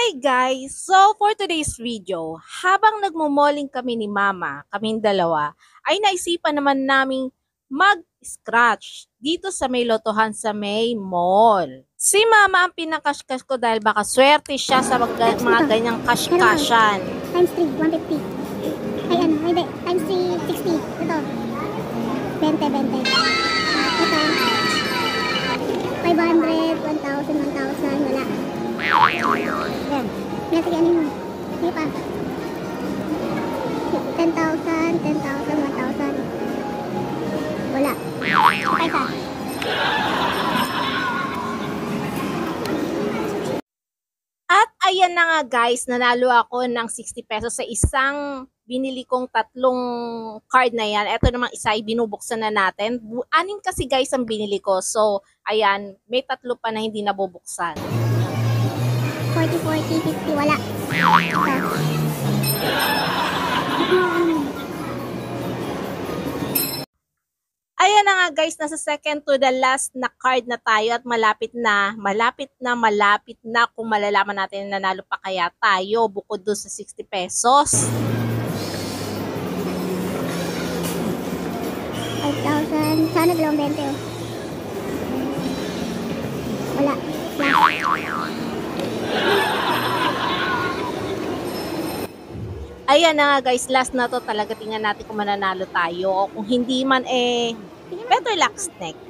Hi guys! So for today's video, habang nagmumalling kami ni Mama, kaming dalawa, ay naisipan naman naming mag-scratch dito sa may lotohan sa may mall. Si Mama ang pinakashkash ko dahil baka swerte siya sa mga ganyang kashkashan. Times 3, 150. Ay ano, hindi. Times 3, 60. Ito. 20. Ito. 500, 1,000, 1,000. Wala. Yan. Sige, ano mo? Sige pa. 10,000, 10,000, 1,000. Wala. Ay ka. At ayan na nga guys, nanalo ako ng 60 pesos sa isang binili kong tatlong card na yan. Ito namang isa ay binubuksan na natin. 6 kasi guys ang binili ko. So, ayan, may tatlo pa na hindi nabubuksan. 40, 50, wala. Ayan na nga guys, nasa second to the last na card na tayo at malapit na kung malalaman natin na nanalo pa kaya tayo bukod doon sa 60 pesos. 5,000. Sana 220 oh. Wala. Ayan na nga guys, last na to talaga. Tingnan natin kung mananalo tayo. O kung hindi man better luck next.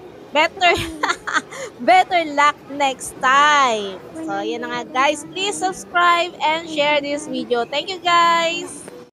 Better luck next time. So ayan na nga guys, please subscribe and share this video. Thank you guys!